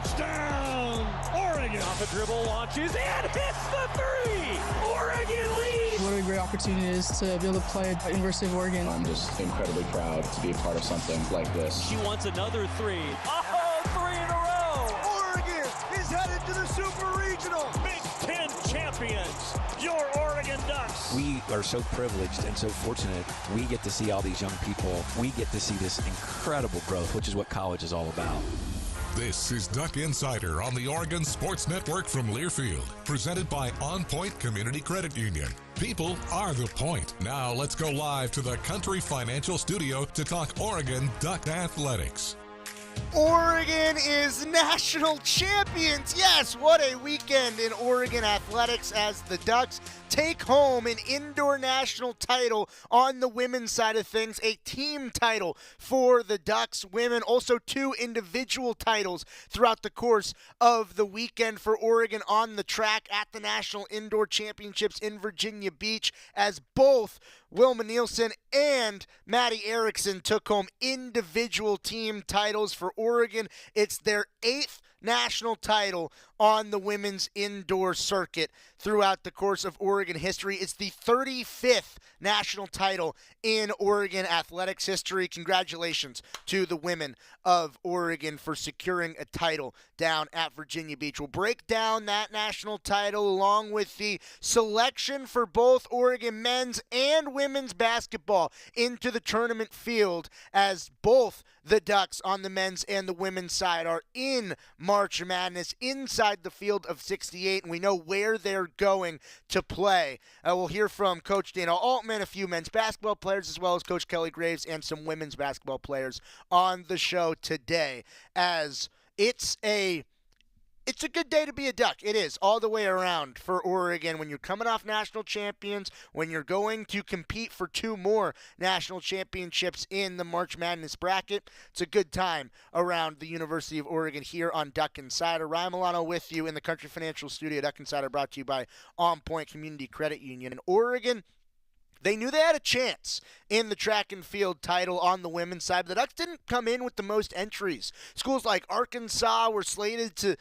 Touchdown, Oregon. Off a dribble, launches, and hits the three. Oregon leads. What a great opportunity it is to be able to play at the University of Oregon. I'm just incredibly proud to be a part of something like this. She wants another three. Oh, three in a row. Oregon is headed to the Super Regional. Big Ten champions, your Oregon Ducks. We are so privileged and so fortunate. We get to see all these young people. We get to see this incredible growth, which is what college is all about. This is Duck Insider on the Oregon Sports Network from Learfield, presented by OnPoint Community Credit Union. People are the point. Now let's go live to the Country Financial Studio to talk Oregon Duck Athletics. Oregon is national champions. Yes, what a weekend in Oregon athletics as the Ducks take home an indoor national title on the women's side of things, a team title for the Ducks women, also 2 individual titles throughout the course of the weekend for Oregon on the track at the National Indoor Championships in Virginia Beach, as both Wilma Nielsen and Maddie Erickson took home individual team titles for Oregon. It's their 8th national title on the women's indoor circuit throughout the course of Oregon history. It's the 35th national title in Oregon athletics history. Congratulations to the women of Oregon for securing a title down at Virginia Beach. We'll break down that national title along with the selection for both Oregon men's and women's basketball into the tournament field, as both the Ducks on the men's and the women's side are in March Madness inside the field of 68, and we know where they're going to play. We'll hear from Coach Dana Altman, a few men's basketball players, as well as Coach Kelly Graves and some women's basketball players on the show today, as it's a good day to be a Duck. It is all the way around for Oregon when you're coming off national champions, when you're going to compete for 2 more national championships in the March Madness bracket. It's a good time around the University of Oregon here on Duck Insider. Ryan Milano with you in the Country Financial Studio. Duck Insider brought to you by OnPoint Community Credit Union. In Oregon, they knew they had a chance in the track and field title on the women's side, but the Ducks didn't come in with the most entries. Schools like Arkansas were slated to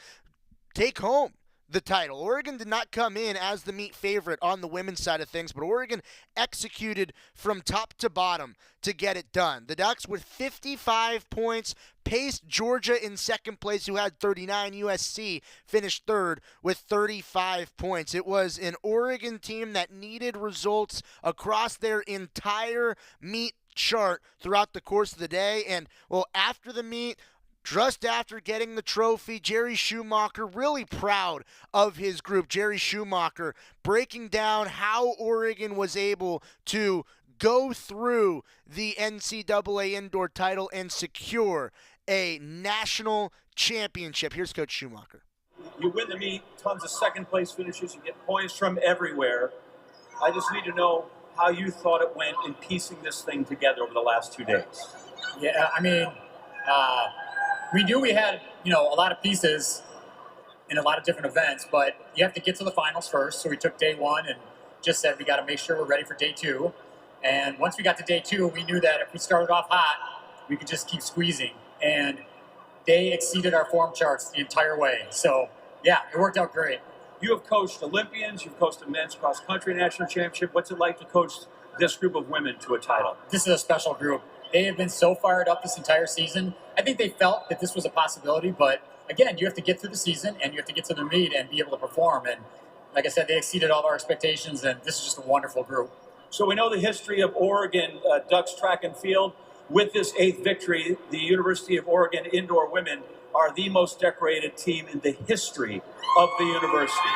take home the title. Oregon did not come in as the meat favorite on the women's side of things, but Oregon executed from top to bottom to get it done. The Ducks with 55 points paced Georgia in second place, who had 39. USC finished third with 35 points. It was an Oregon team that needed results across their entire meet chart throughout the course of the day, and well, after the meet, just after getting the trophy, Jerry Schumacher really proud of his group. Jerry Schumacher breaking down how Oregon was able to go through the NCAA indoor title and secure a national championship. Here's Coach Schumacher. You win the meet, tons of second-place finishes. You get points from everywhere. I just need to know how you thought it went in piecing this thing together over the last 2 days. Yeah, I mean, we knew we had, a lot of pieces in a lot of different events, but you have to get to the finals first. So we took day 1 and just said we got to make sure we're ready for day 2. And once we got to day 2, we knew that if we started off hot, we could just keep squeezing. And they exceeded our form charts the entire way. So, yeah, it worked out great. You have coached Olympians. You've coached a men's cross-country national championship. What's it like to coach this group of women to a title? This is a special group. They have been so fired up this entire season. I think they felt that this was a possibility, but again, you have to get through the season and you have to get to the meet and be able to perform. And like I said, they exceeded all of our expectations, and this is just a wonderful group. So we know the history of Oregon Ducks track and field. With this 8th victory, the University of Oregon indoor women are the most decorated team in the history of the university.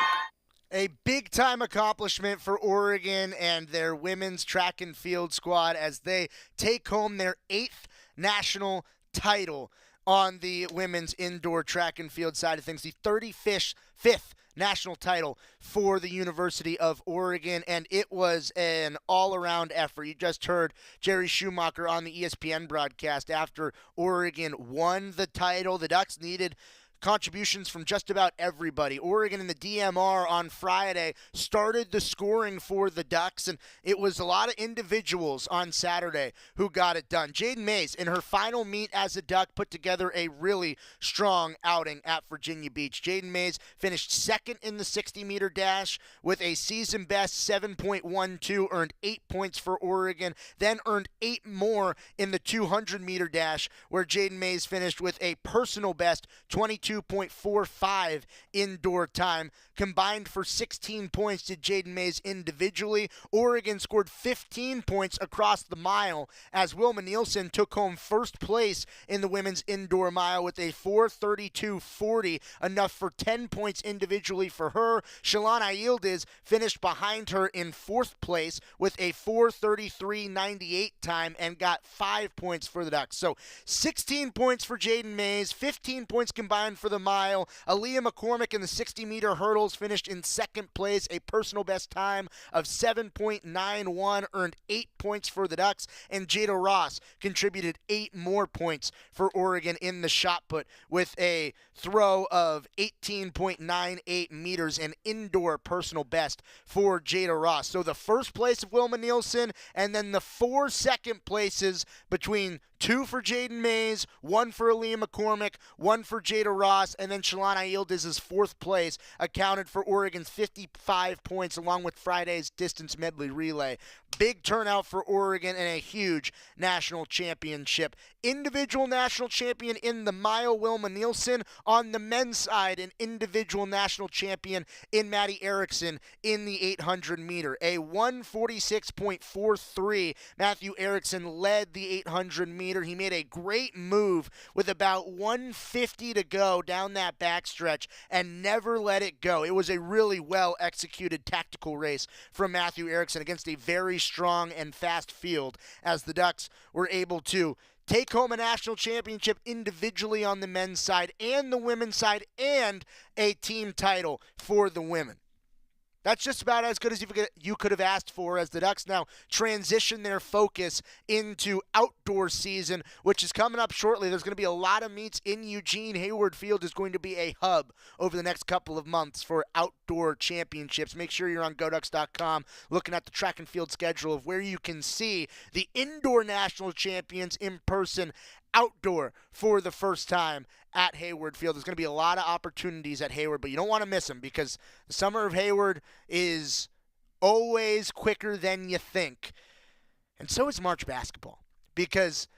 A big-time accomplishment for Oregon and their women's track and field squad as they take home their 8th national title on the women's indoor track and field side of things, the 35th national title for the University of Oregon, and it was an all-around effort. You just heard Jerry Schumacher on the ESPN broadcast after Oregon won the title. The Ducks needed contributions from just about everybody. Oregon and the DMR on Friday started the scoring for the Ducks, and it was a lot of individuals on Saturday who got it done. Jaden Mays, in her final meet as a Duck, put together a really strong outing at Virginia Beach. Jaden Mays finished second in the 60-meter dash with a season-best 7.12, earned 8 points for Oregon, then earned 8 more in the 200-meter dash, where Jaden Mays finished with a personal best 22.45 indoor time. Combined for 16 points did Jaden Mays individually. Oregon scored 15 points across the mile as Wilma Nielsen took home first place in the women's indoor mile with a 4:32.40, enough for 10 points individually for her. Shalana Yildiz finished behind her in fourth place with a 4:33.98 time and got 5 points for the Ducks. So 16 points for Jaden Mays, 15 points combined for the mile. Aaliyah McCormick in the 60-meter hurdles finished in second place, a personal best time of 7.91, earned 8 points for the Ducks, and Jada Ross contributed 8 more points for Oregon in the shot put with a throw of 18.98 meters, an indoor personal best for Jada Ross. So the first place of Wilma Nielsen, and then the 4 second places between 2 for Jaden Mays, 1 for Aaliyah McCormick, 1 for Jada Ross, and then Shalana Yildiz's fourth place accounted for Oregon's 55 points, along with Friday's distance medley relay. Big turnout for Oregon and a huge national championship. Individual national champion in the mile, Wilma Nielsen. On the men's side, an individual national champion in Maddie Erickson in the 800 meter. A 1:46.43. Matthew Erickson led the 800 meter. He made a great move with about 1:50 to go down that backstretch and never let it go. It was a really well executed tactical race from Matthew Erickson against a very strong and fast field, as the Ducks were able to take home a national championship individually on the men's side and the women's side, and a team title for the women. That's just about as good as you could have asked for, as the Ducks now transition their focus into outdoor season, which is coming up shortly. There's going to be a lot of meets in Eugene. Hayward Field is going to be a hub over the next couple of months for outdoor championships. Make sure you're on GoDucks.com looking at the track and field schedule of where you can see the indoor national champions in person outdoor for the first time at Hayward Field. There's going to be a lot of opportunities at Hayward, but you don't want to miss them, because the summer of Hayward is always quicker than you think. And so is March basketball, because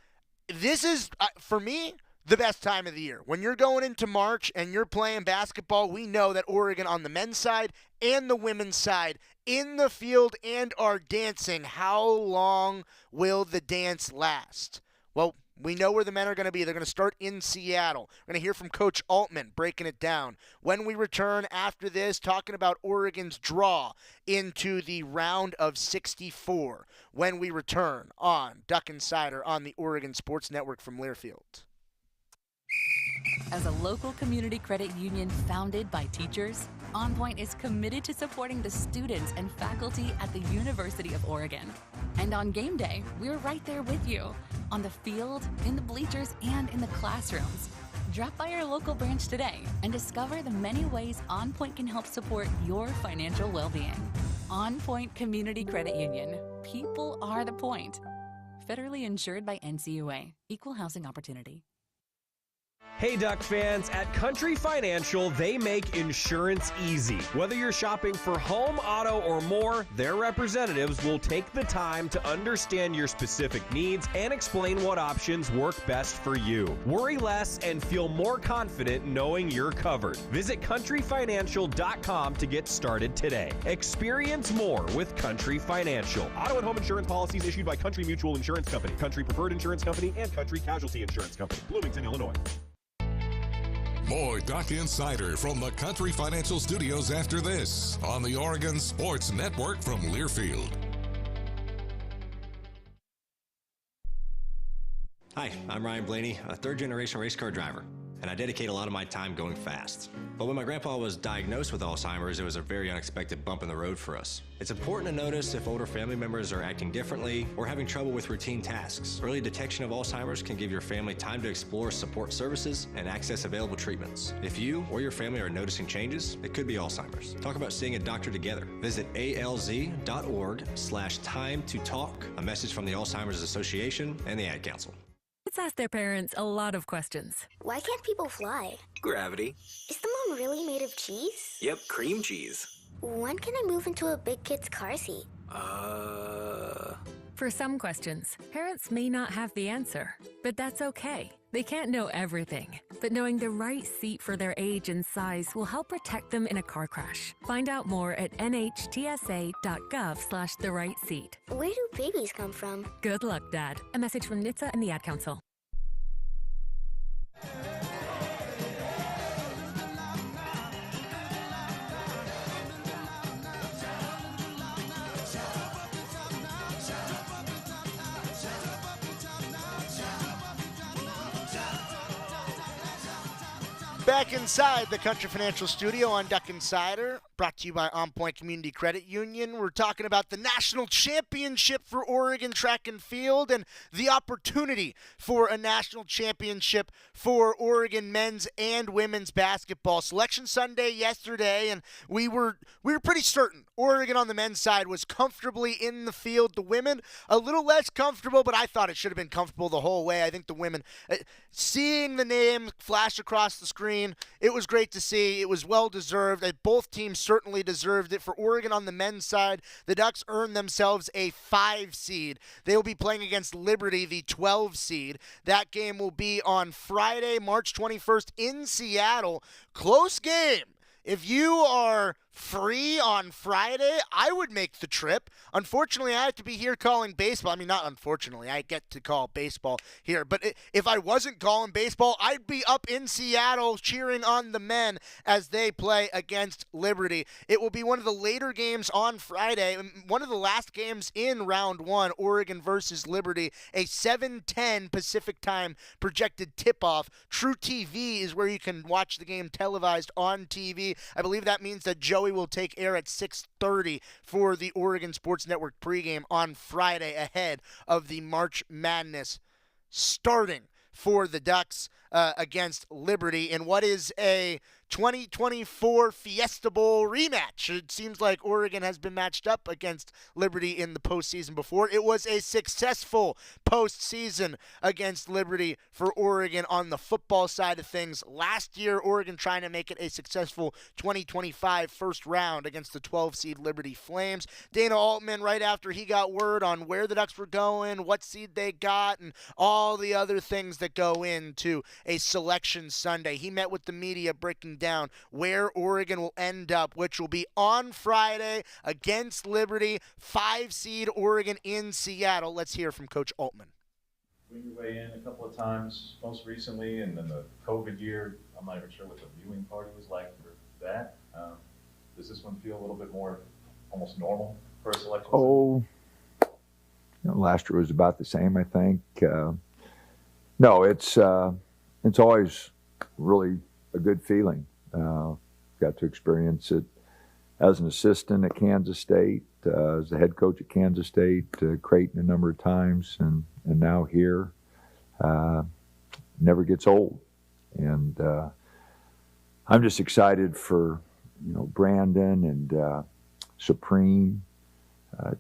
this is, for me, the best time of the year. When you're going into March and you're playing basketball, we know that Oregon on the men's side and the women's side in the field and are dancing. How long will the dance last? Well, we know where the men are going to be. They're going to start in Seattle. We're going to hear from Coach Altman breaking it down. When we return after this, talking about Oregon's draw into the round of 64. When we return on Duck Insider on the Oregon Sports Network from Learfield. As a local community credit union founded by teachers, OnPoint is committed to supporting the students and faculty at the University of Oregon. And on game day, we're right there with you, on the field, in the bleachers, and in the classrooms. Drop by our local branch today and discover the many ways OnPoint can help support your financial well-being. OnPoint Community Credit Union. People are the point. Federally insured by NCAA. Equal housing opportunity. Hey Duck fans, at Country Financial, they make insurance easy. Whether you're shopping for home, auto, or more, their representatives will take the time to understand your specific needs and explain what options work best for you. Worry less and feel more confident knowing you're covered. Visit countryfinancial.com to get started today. Experience more with Country Financial. Auto and home insurance policies issued by Country Mutual Insurance Company, Country Preferred Insurance Company, and Country Casualty Insurance Company, Bloomington, Illinois. More Duck Insider from the Country Financial Studios after this on the Oregon Sports Network from Learfield. Hi, I'm Ryan Blaney, a third-generation race car driver. At and I dedicate a lot of my time going fast. But when my grandpa was diagnosed with Alzheimer's, it was a very unexpected bump in the road for us. It's important to notice if older family members are acting differently or having trouble with routine tasks. Early detection of Alzheimer's can give your family time to explore support services and access available treatments. If you or your family are noticing changes, it could be Alzheimer's. Talk about seeing a doctor together. Visit alz.org/time-to-talk. A message from the Alzheimer's Association and the Ad Council. Kids ask their parents a lot of questions. Why can't people fly? Gravity. Is the moon really made of cheese? Yep, cream cheese. When can I move into a big kid's car seat? For some questions, parents may not have the answer, but that's okay. They can't know everything, but knowing the right seat for their age and size will help protect them in a car crash. Find out more at nhtsa.gov/the-right-seat. Where do babies come from? Good luck, Dad. A message from NHTSA and the Ad Council. Back inside the Country Financial Studio on Duck Insider, brought to you by OnPoint Community Credit Union. We're talking about the national championship for Oregon track and field and the opportunity for a national championship for Oregon men's and women's basketball. Selection Sunday yesterday, and we were pretty certain Oregon on the men's side was comfortably in the field. The women, a little less comfortable, but I thought it should have been comfortable the whole way. I think the women, seeing the name flash across the screen, it was great to see. It was well-deserved. Both teams certainly deserved it. For Oregon on the men's side, the Ducks earned themselves a 5 seed. They will be playing against Liberty, the 12 seed. That game will be on Friday, March 21st in Seattle. Close game. If you are free on Friday, I would make the trip. Unfortunately, I have to be here calling baseball. I mean, not unfortunately, I get to call baseball here. But if I wasn't calling baseball, I'd be up in Seattle cheering on the men as they play against Liberty. It will be one of the later games on Friday, one of the last games in round one, Oregon versus Liberty, a 7:10 Pacific time projected tip-off. TruTV is where you can watch the game televised on TV. I believe that means that Joey will take air at 6:30 for the Oregon Sports Network pregame on Friday ahead of the March Madness starting for the Ducks against Liberty in what is a 2024 Fiesta Bowl rematch. It seems like Oregon has been matched up against Liberty in the postseason before. It was a successful postseason against Liberty for Oregon on the football side of things. Last year, Oregon trying to make it a successful 2025 first round against the 12-seed Liberty Flames. Dana Altman, right after he got word on where the Ducks were going, what seed they got, and all the other things that go into a selection Sunday, he met with the media breaking down where Oregon will end up, which will be on Friday against Liberty, 5-seed Oregon in Seattle. Let's hear from Coach Altman. When you weigh in a couple of times, most recently, and then the COVID year, I'm not even sure what the viewing party was like for that. Does this one feel a little bit more almost normal for a selection? Last year was about the same, I think. No, it's always really a good feeling. Got to experience it as an assistant at Kansas State, as the head coach at Kansas State, Creighton a number of times, and now here. Never gets old. And I'm just excited for, Brandon and Supreme,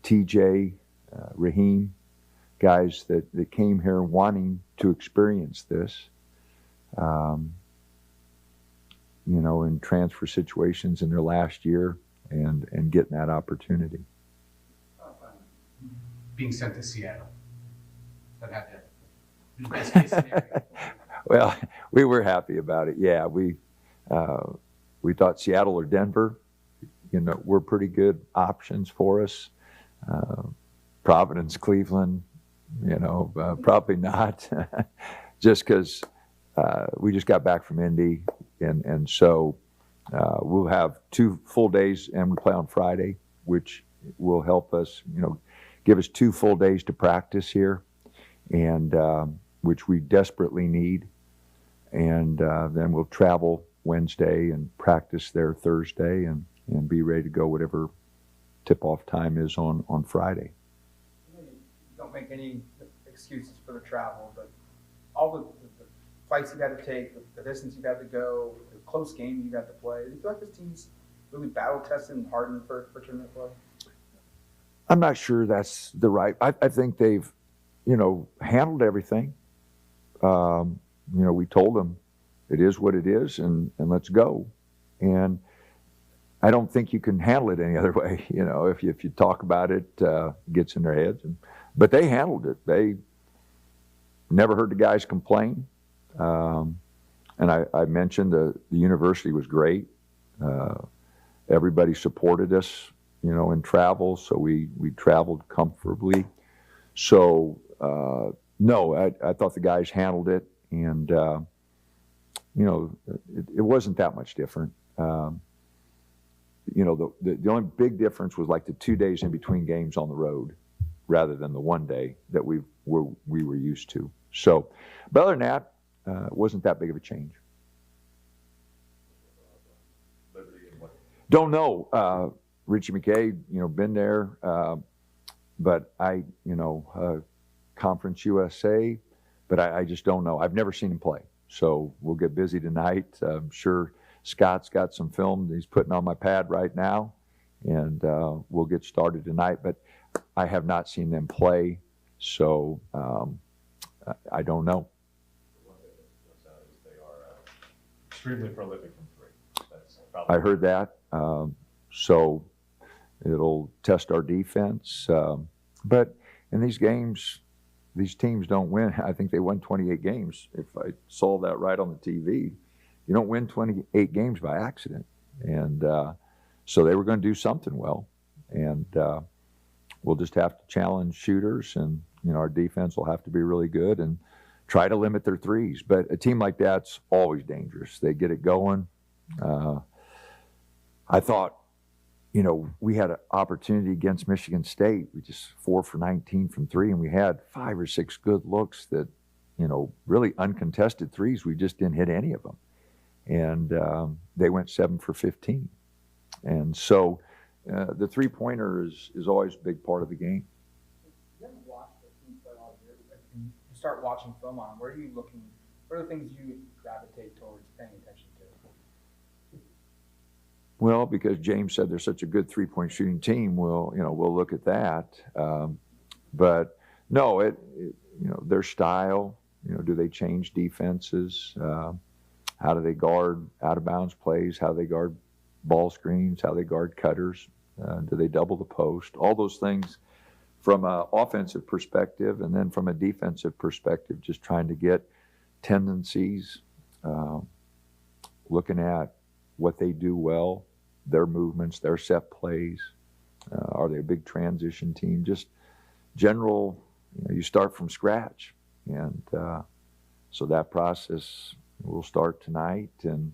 TJ, Raheem, guys that came here wanting to experience this. In transfer situations in their last year and getting that opportunity. Being sent to Seattle. That had to best case scenario. Well, we were happy about it. Yeah, we thought Seattle or Denver, were pretty good options for us. Providence, Cleveland, probably not. Just because we just got back from Indy, and so we'll have 2 full days, and we play on Friday, which will help us, give us 2 full days to practice here, and which we desperately need. and then we'll travel Wednesday and practice there Thursday and be ready to go whatever tip-off time is on Friday. Don't make any excuses for the travel, but all the fights you've had to take, the distance you've had to go, the close games you've had to play, do you feel like this team's really battle-tested and hardened for tournament play? I'm not sure that's the right. I think they've, handled everything. We told them it is what it is, and let's go. And I don't think you can handle it any other way. If you talk about it, it gets in their heads. But they handled it. They never heard the guys complain. And I mentioned the university was great. Everybody supported us, in travel, so we traveled comfortably. So, no, I thought the guys handled it, and, it wasn't that much different. The only big difference was like the 2 days in between games on the road rather than the 1 day that we were used to. So, but other than that, it wasn't that big of a change. Don't know. Richie McKay, been there, but Conference USA, but I just don't know. I've never seen him play. So we'll get busy tonight. I'm sure Scott's got some film that he's putting on my pad right now, and we'll get started tonight. But I have not seen them play, so I don't know. They are extremely prolific from three. I heard that. So it'll test our defense. But in these games, these teams don't win. I think they won 28 games. If I saw that right on the TV, you don't win 28 games by accident. And so they were going to do something well. And we'll just have to challenge shooters, and our defense will have to be really good and try to limit their threes. But a team like that's always dangerous. They get it going. I thought, we had an opportunity against Michigan State. We just 4 for 19 from three, and we had 5 or 6 good looks that, really uncontested threes. We just didn't hit any of them. And they went 7 for 15. And so the three-pointer is always a big part of the game. You haven't watched the team play all year. You start watching film on them. Where are you looking? What are the things you gravitate towards paying attention to? Well, because James said they're such a good three-point shooting team, we'll look at that. But no, their style. Do they change defenses? How do they guard out-of-bounds plays? How do they guard ball screens? How do they guard cutters? Do they double the post? All those things from an offensive perspective, and then from a defensive perspective, just trying to get tendencies, looking at what they do well, their movements, their set plays. Are they a big transition team? Just general, you start from scratch. And so that process will start tonight, and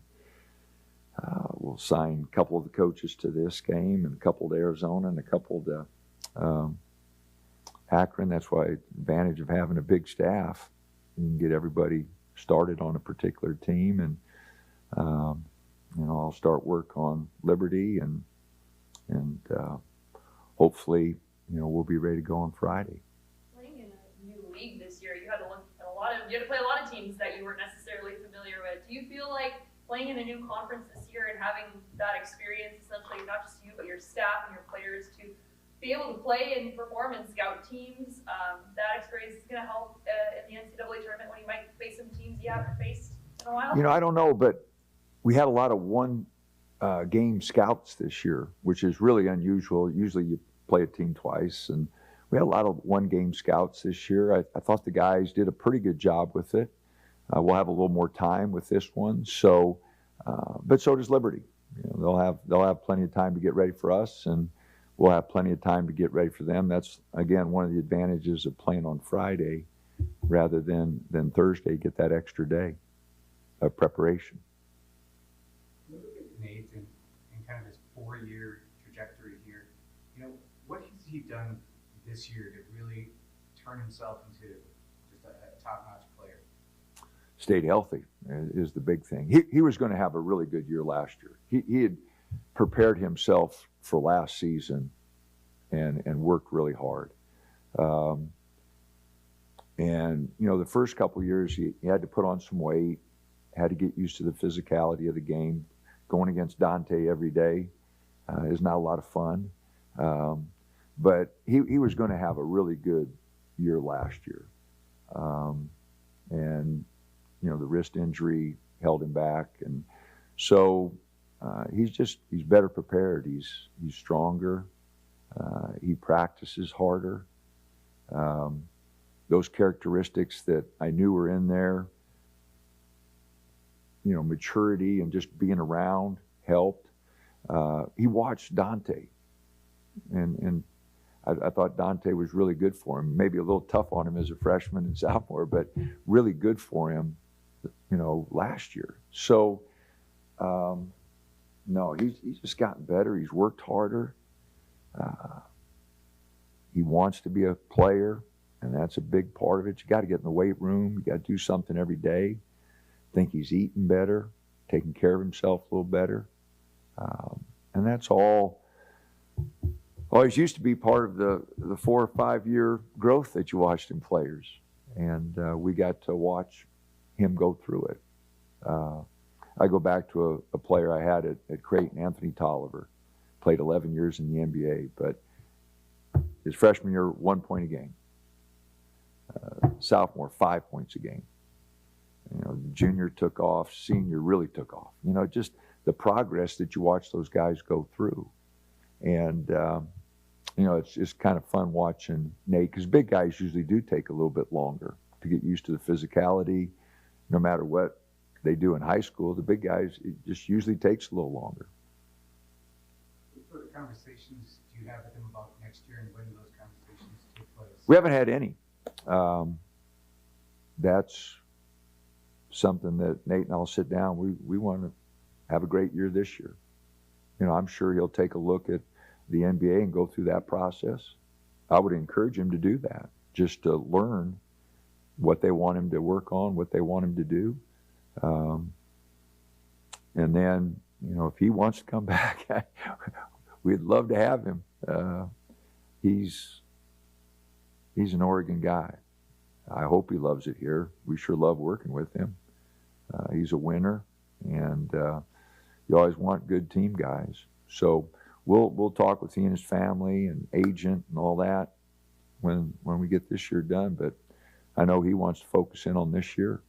we'll sign a couple of the coaches to this game, and a couple to Arizona, and a couple to Akron. That's why the advantage of having a big staff. You can get everybody started on a particular team, and I'll start work on Liberty, and hopefully, we'll be ready to go on Friday. Playing in a new league this year, you had to look at you had to play a lot of teams that you weren't necessarily familiar with. Do you feel like playing in a new conference this year and having that experience, essentially not just you but your staff and your players, to be able to play and perform and scout teams, that experience is going to help in the NCAA tournament when you might face some teams you haven't faced in a while? I don't know, but we had a lot of one-game scouts this year, which is really unusual. Usually you play a team twice, and we had a lot of one-game scouts this year. I thought the guys did a pretty good job with it. We'll have a little more time with this one. So, but so does Liberty. They'll have plenty of time to get ready for us, and we'll have plenty of time to get ready for them. That's, again, one of the advantages of playing on Friday rather than Thursday. Get that extra day of preparation. Look at Nathan and kind of his 4-year trajectory here. What has he done this year to really turn himself into just a top-notch player? stayed healthy is the big thing. He was going to have a really good year last year. He had prepared himself for last season and worked really hard. And, you know, the first couple of years he had to put on some weight, had to get used to the physicality of the game. Going against Dante every day is not a lot of fun. But he was going to have a really good year last year. And, you know, the wrist injury held him back. And so he's better prepared. He's stronger. He practices harder. Those characteristics that I knew were in there, you know, maturity and just being around helped. He watched Dante, and I thought Dante was really good for him. Maybe a little tough on him as a freshman and sophomore, but really good for him, you know, last year. So, no, he's just gotten better. He's worked harder. He wants to be a player, and that's a big part of it. You got to get in the weight room. You got to do something every day. Think he's eating better, taking care of himself a little better. And that's all always used to be part of the 4 or 5 year growth that you watched in players. And we got to watch him go through it. I go back to a player I had at Creighton, Anthony Tolliver, played 11 years in the NBA, but his freshman year, 1 point a game. Sophomore, 5 points a game. You know, junior took off, senior really took off. You know, just the progress that you watch those guys go through. And, you know, it's just kind of fun watching Nate, because big guys usually do take a little bit longer to get used to the physicality. No matter what they do in high school, the big guys, it just usually takes a little longer. What sort of conversations do you have with them about next year, and when do those conversations take place? We haven't had any. That's something that Nate and I'll sit down. We want to have a great year this year. You know, I'm sure he'll take a look at the NBA and go through that process. I would encourage him to do that, just to learn what they want him to work on, what they want him to do. And then, you know, if he wants to come back, we'd love to have him. He's an Oregon guy. I hope he loves it here. We sure love working with him. He's a winner, and you always want good team guys. So we'll talk with he and his family and agent and all that when we get this year done. But I know he wants to focus in on this year.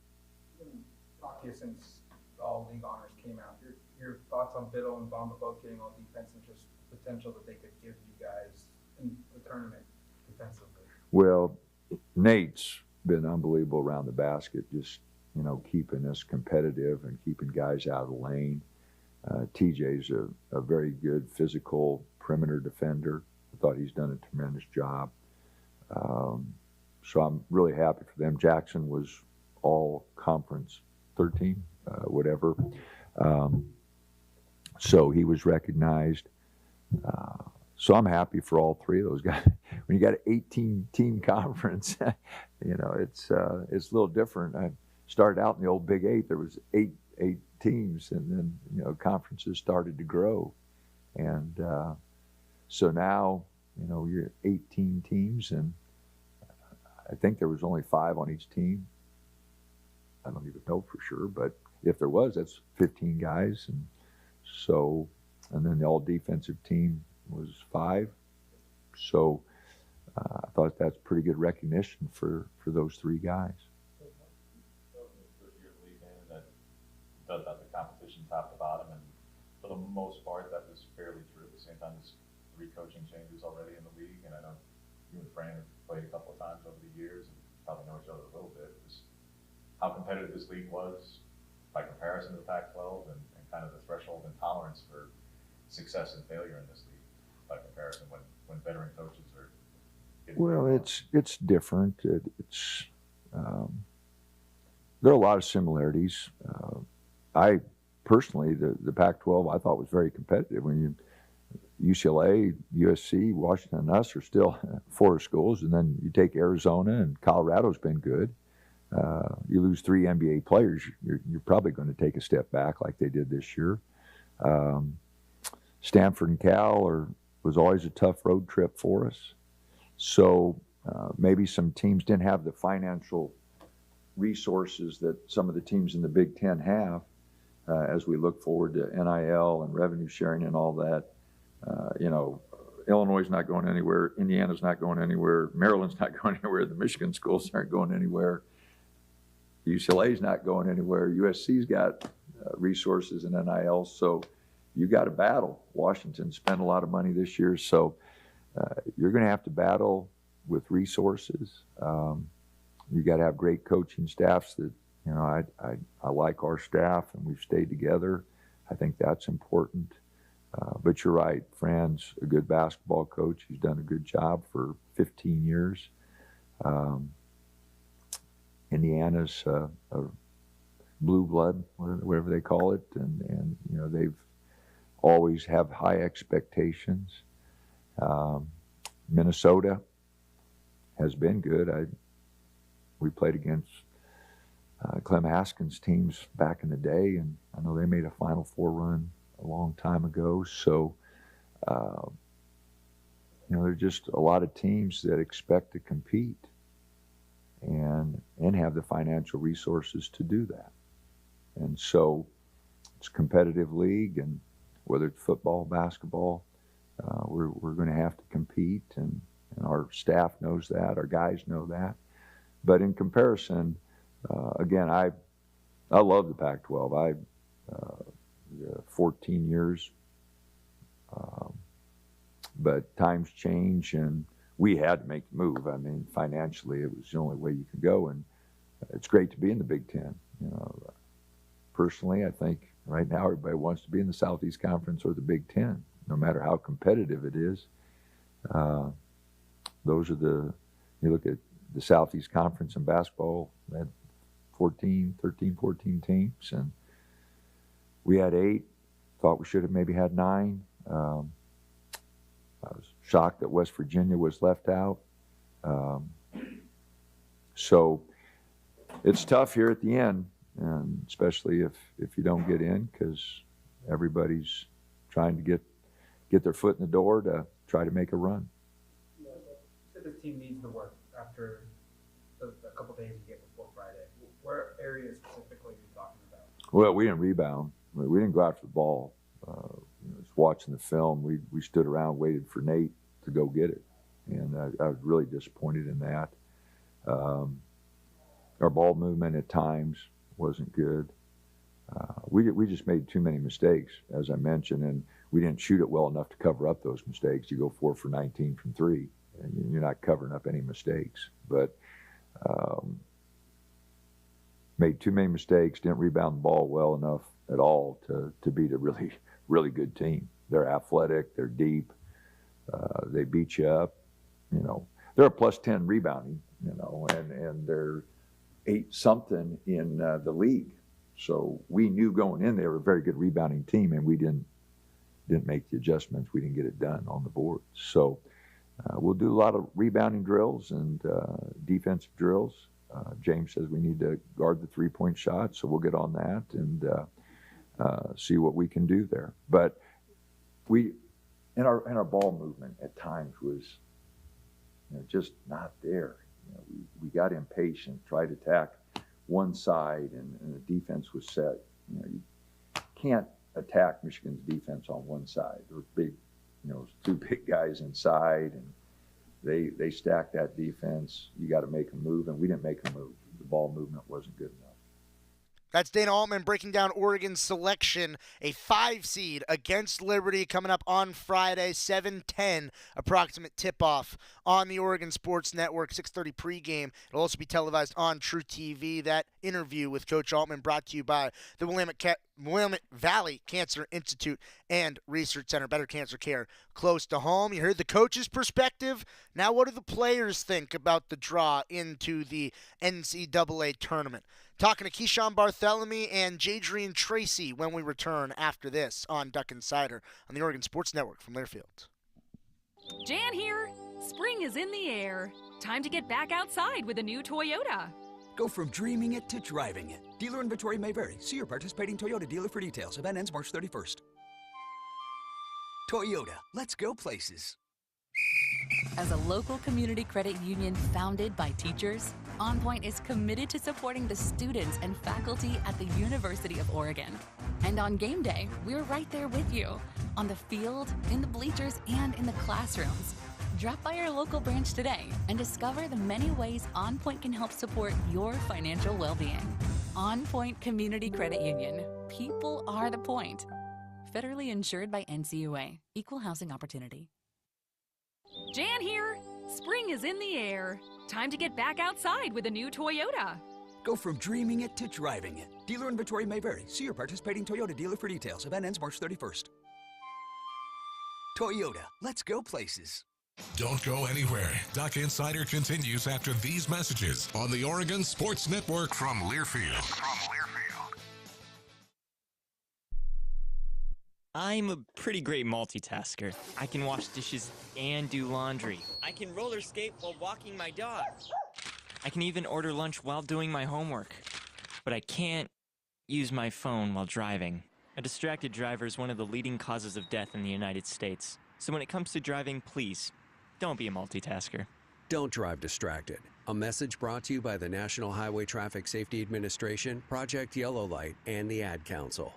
Talk to you since all league honors came out. Your thoughts on Biddle and Bamba both getting all defense and just potential that they could give you guys in the tournament defensively? Well, Nate's been unbelievable around the basket, just, you know, keeping us competitive and keeping guys out of the lane. TJ's a very good physical perimeter defender. I thought he's done a tremendous job. So I'm really happy for them. Jackson was all conference 13, whatever. So he was recognized. So I'm happy for all three of those guys. When you got an 18-team conference, you know, it's a little different. I started out in the old Big 8. There was eight teams, and then, you know, conferences started to grow. And so now, you know, you're 18 teams, and I think there was only 5 on each team. I don't even know for sure, but if there was, that's 15 guys. And so, and then the all defensive team was 5. So I thought that's pretty good recognition for those 3 guys. Does have the competition top to bottom, and for the most part that was fairly true. At the same time, there's 3 coaching changes already in the league, and I know you and Fran have played a couple of times over the years and probably know each other a little bit. Just how competitive this league was by comparison to the Pac-12, and kind of the threshold and tolerance for success and failure in this league by comparison when veteran coaches are getting. Well, it's different. It's there are a lot of similarities. I personally, the Pac-12, I thought was very competitive. When UCLA, USC, Washington, and us are still 4 schools, and then you take Arizona, and Colorado's been good. you lose 3 NBA players, you're probably going to take a step back like they did this year. Stanford and Cal was always a tough road trip for us. So maybe some teams didn't have the financial resources that some of the teams in the Big Ten have as we look forward to NIL and revenue sharing and all that. Illinois is not going anywhere. Indiana's not going anywhere. Maryland's not going anywhere. The Michigan schools aren't going anywhere. UCLA's not going anywhere. USC's got resources and NIL. So you got to battle. Washington spent a lot of money this year. So you're going to have to battle with resources. You got to have great coaching staffs that, I like our staff and we've stayed together. I think that's important. But you're right, Fran's a good basketball coach. He's done a good job for 15 years. Indiana's a blue blood, whatever they call it, and they've always have high expectations. Minnesota has been good. We played against Clem Haskins teams back in the day, and I know they made a Final Four run a long time ago. So, there are just a lot of teams that expect to compete and have the financial resources to do that. And so it's a competitive league, and whether it's football, basketball, we're going to have to compete, and our staff knows that, our guys know that. But in comparison, again, I love the Pac-12. 14 years, but times change, and we had to make the move. I mean, financially, it was the only way you could go, and it's great to be in the Big Ten. Personally, I think right now everybody wants to be in the Southeast Conference or the Big Ten, no matter how competitive it is. Those are you look at the Southeast Conference in basketball, they had 14 teams, and we had 8. Thought we should have maybe had 9. I was shocked that West Virginia was left out. So it's tough here at the end, and especially if you don't get in, because everybody's trying to get their foot in the door to try to make a run. You said this team needs the work after a couple days you get before Friday. Where areas specifically are you talking about? Well, we didn't rebound. We didn't go after the ball. Just watching the film, we stood around, waited for Nate to go get it, and I was really disappointed in that. Our ball movement at times wasn't good. We just made too many mistakes, as I mentioned, and we didn't shoot it well enough to cover up those mistakes. You go 4 for 19 from 3, and you're not covering up any mistakes. But made too many mistakes, didn't rebound the ball well enough at all to beat a really, really good team. They're athletic, they're deep, they beat you up. They're a +10 rebounding, and they're 8-something in the league. So we knew going in they were a very good rebounding team, and we didn't make the adjustments. We didn't get it done on the board. So we'll do a lot of rebounding drills and defensive drills. James says we need to guard the 3-point shot, so we'll get on that and see what we can do there. But our ball movement at times was just not there. We got impatient, tried to attack one side, and the defense was set. You can't attack Michigan's defense on one side. Those big, 2 big guys inside, and they stacked that defense. You got to make a move, and we didn't make a move. The ball movement wasn't good enough. That's Dana Altman breaking down Oregon's selection, a 5 seed against Liberty coming up on Friday, 7:10, approximate tip-off on the Oregon Sports Network, 6:30 pregame. It'll also be televised on TruTV. That interview with Coach Altman brought to you by the Willamette Valley Cancer Institute and Research Center. Better cancer care close to home. You heard the coach's perspective. Now what do the players think about the draw into the NCAA Tournament? Talking to Keyshawn Barthélemy and Jadrian Tracy when we return after this on Duck Insider on the Oregon Sports Network from Learfield. Jan here. Spring is in the air. Time to get back outside with a new Toyota. Go from dreaming it to driving it. Dealer inventory may vary. See your participating Toyota dealer for details. Event ends March 31st. Toyota, let's go places. As a local community credit union founded by teachers, OnPoint is committed to supporting the students and faculty at the University of Oregon. And on game day, we're right there with you, on the field, in the bleachers, and in the classrooms. Drop by our local branch today and discover the many ways OnPoint can help support your financial well-being. OnPoint Community Credit Union. People are the point. Federally insured by NCAA. Equal housing opportunity. Jan here. Spring is in the air. Time to get back outside with a new Toyota. Go from dreaming it to driving it. Dealer inventory may vary. See your participating Toyota dealer for details. Event ends March 31st. Toyota, let's go places. Don't go anywhere. Duck Insider continues after these messages on the Oregon Sports Network from Learfield. I'm a pretty great multitasker. I can wash dishes and do laundry. I can roller skate while walking my dog. I can even order lunch while doing my homework. But I can't use my phone while driving. A distracted driver is one of the leading causes of death in the United States. So when it comes to driving, please, don't be a multitasker. Don't drive distracted. A message brought to you by the National Highway Traffic Safety Administration, Project Yellow Light, and the Ad Council.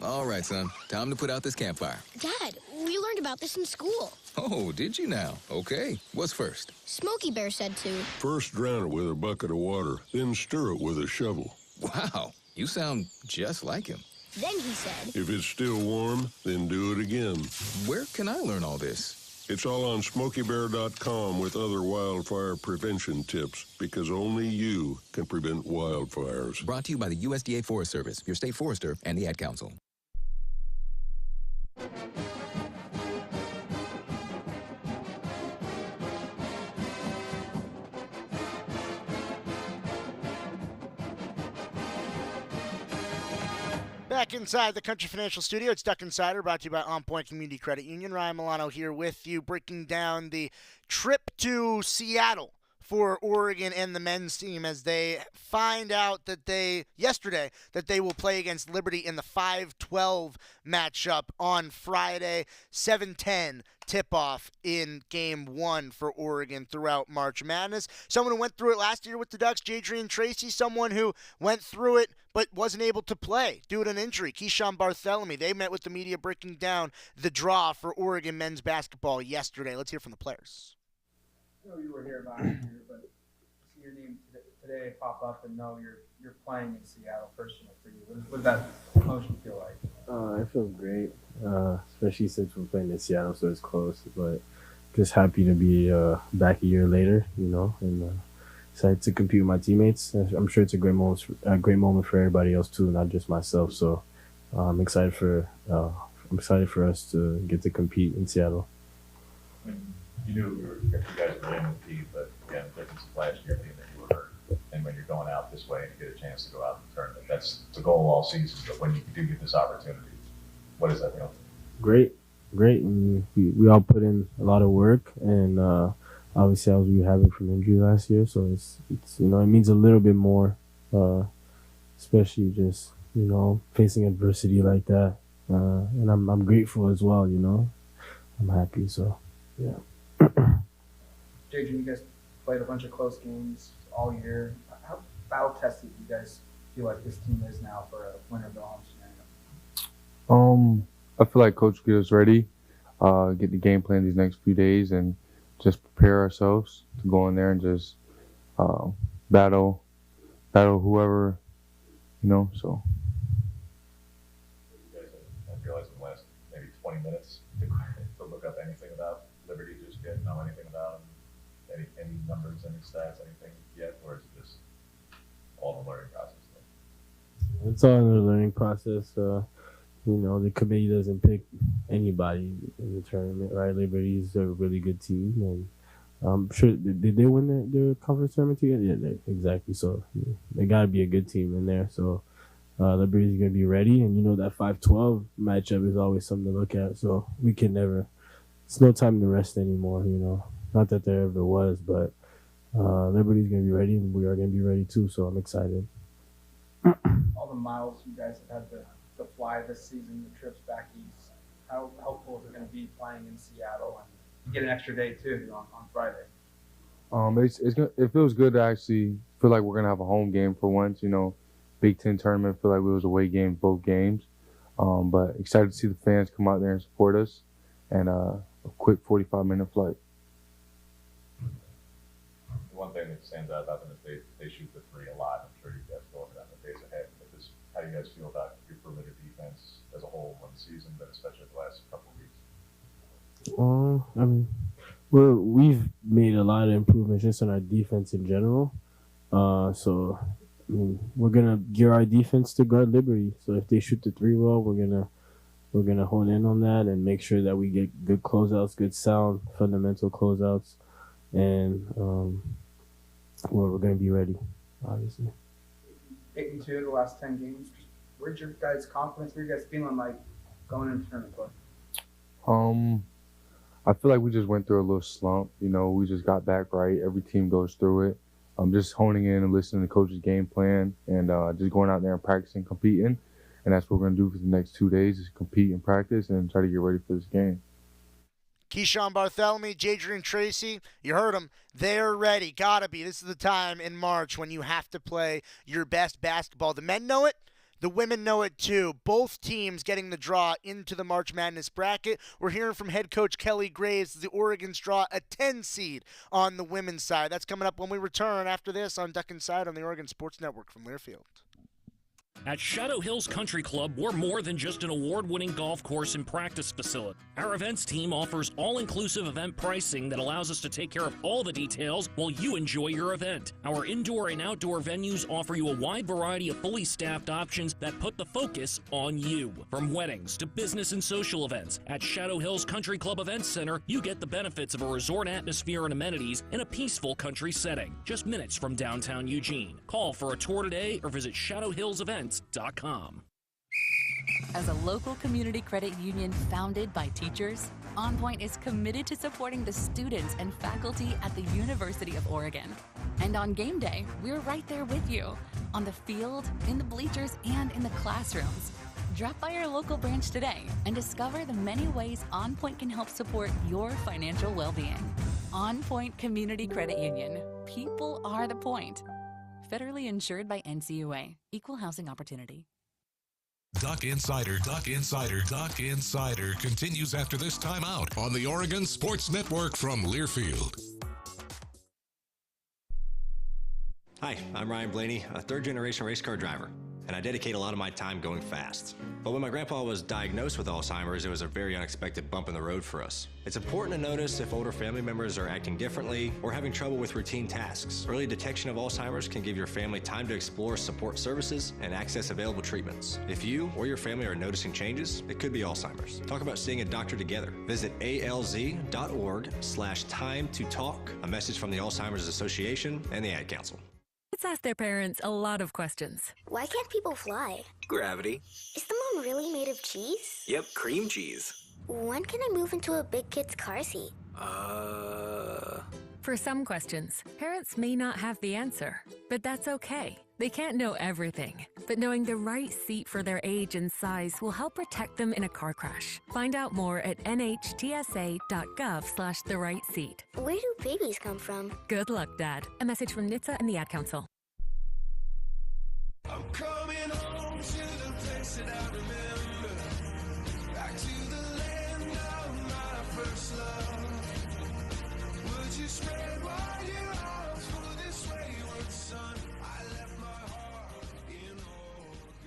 All right, son. Time to put out this campfire. Dad, we learned about this in school. Oh, did you now? Okay. What's first? Smokey Bear said to. First drown it with a bucket of water, then stir it with a shovel. Wow. You sound just like him. Then he said. If it's still warm, then do it again. Where can I learn all this? It's all on SmokeyBear.com with other wildfire prevention tips, because only you can prevent wildfires. Brought to you by the USDA Forest Service, your state forester, and the Ad Council. Back inside the Country Financial Studio, it's Duck Insider, brought to you by OnPoint Community Credit Union. Ryan Milano here with you, breaking down the trip to Seattle for Oregon and the men's team as they find out that yesterday they will play against Liberty in the 5-12 matchup on Friday, 7:10 tip-off in Game 1 for Oregon throughout March Madness. Someone who went through it last year with the Ducks, Jadrian Tracy, someone who went through it but wasn't able to play due to an injury, Keyshawn Bartholomew. They met with the media breaking down the draw for Oregon men's basketball yesterday. Let's hear from the players. I know you were here last year, but see your name today pop up and know you're playing in Seattle personally for you. What did that emotion feel like? It feels great, especially since we're playing in Seattle, so it's close. But just happy to be back a year later, and excited to compete with my teammates. I'm sure it's a great moment for everybody else too, not just myself. So I'm excited for us to get to compete in Seattle. You knew you guys were in the team, but again, the difference of last year being that you were hurt. And when you're going out this way and you get a chance to go out in the tournament, that's the goal all season. But when you do get this opportunity, what does that feel? Great. And we all put in a lot of work, and obviously I was rehabbing from injury last year, so it's it means a little bit more, especially just facing adversity like that, and I'm grateful as well. I'm happy. So yeah. JJ, you guys played a bunch of close games all year. How battle-tested do you guys feel like this team is now for a win-or-go-home scenario? I feel like Coach get us ready, get the game plan these next few days, and just prepare ourselves to go in there and just battle whoever, so. You guys have realized in the last maybe 20 minutes to look up anything about Liberty just yet? Know anything about them? Any numbers, any stats, anything yet? Or is it just all the learning process? It's all in the learning process. The committee doesn't pick anybody in the tournament, right? Liberty's a really good team, and I'm sure did they win their conference tournament together? Yeah, exactly. So they got to be a good team in there. So Liberty's gonna be ready, and that 5-12 matchup is always something to look at. So it's no time to rest anymore. Not that there ever was, but Liberty's going to be ready, and we are going to be ready too, so I'm excited. All the miles you guys have had to fly this season, the trips back east, how helpful is it going to be playing in Seattle? And you get an extra day too on Friday. It feels good to actually feel like we're gonna have a home game for once. Big Ten tournament, feel like we was away games both games. But excited to see the fans come out there and support us, and a quick 45-minute flight. One thing that stands out about them is they shoot the three a lot. I'm sure you guys go over that in the days ahead. But how do you guys feel about your perimeter defense as a whole in the season, but especially the last couple of weeks? I mean, we've made a lot of improvements just on our defense in general. So I mean, we're gonna gear our defense to guard Liberty. So if they shoot the three well, we're gonna hone in on that and make sure that we get good closeouts, good sound, fundamental closeouts, and we're gonna be ready, obviously. 8-2 the last 10 games. Where's your guys' confidence? What are you guys feeling like going into tournament play? I feel like we just went through a little slump. We just got back right. Every team goes through it. I'm just honing in and listening to the coach's game plan and just going out there and practicing, competing. And that's what we're going to do for the next 2 days is compete and practice and try to get ready for this game. Keyshawn Bartholomew, Jadrian Tracy, you heard them. They're ready. Gotta be. This is the time in March when you have to play your best basketball. The men know it. The women know it too. Both teams getting the draw into the March Madness bracket. We're hearing from head coach Kelly Graves. The Oregon's draw a 10 seed on the women's side. That's coming up when we return after this on Duck Inside on the Oregon Sports Network from Learfield. At Shadow Hills Country Club, we're more than just an award-winning golf course and practice facility. Our events team offers all-inclusive event pricing that allows us to take care of all the details while you enjoy your event. Our indoor and outdoor venues offer you a wide variety of fully staffed options that put the focus on you. From weddings to business and social events, at Shadow Hills Country Club Events Center, you get the benefits of a resort atmosphere and amenities in a peaceful country setting, just minutes from downtown Eugene. Call for a tour today or visit shadowhillsevents.com. As a local community credit union founded by teachers, OnPoint is committed to supporting the students and faculty at the University of Oregon. And on game day, we're right there with you, on the field, in the bleachers, and in the classrooms. Drop by our local branch today and discover the many ways OnPoint can help support your financial well-being. OnPoint Community Credit Union. People are the point. Federally insured by NCAA. Equal housing opportunity. Duck Insider continues after this timeout on the Oregon Sports Network from Learfield. Hi, I'm Ryan Blaney, a third-generation race car driver, and I dedicate a lot of my time going fast. But when my grandpa was diagnosed with Alzheimer's, it was a very unexpected bump in the road for us. It's important to notice if older family members are acting differently or having trouble with routine tasks. Early detection of Alzheimer's can give your family time to explore support services and access available treatments. If you or your family are noticing changes, it could be Alzheimer's. Talk about seeing a doctor together. Visit alz.org/time to talk. A message from the Alzheimer's Association and the Ad Council. Kids ask their parents a lot of questions. Why can't people fly? Gravity. Is the moon really made of cheese? Yep, cream cheese. When can I move into a big kid's car seat? For some questions, parents may not have the answer, but that's okay. They can't know everything, but knowing the right seat for their age and size will help protect them in a car crash. Find out more at nhtsa.gov/the-right-seat. Where do babies come from? Good luck, Dad. A message from NHTSA and the Ad Council. I'm coming home to the place that I remember, back to the land of my first love. Would you spread wide your arms for this wayward son? I left my heart in Oregon.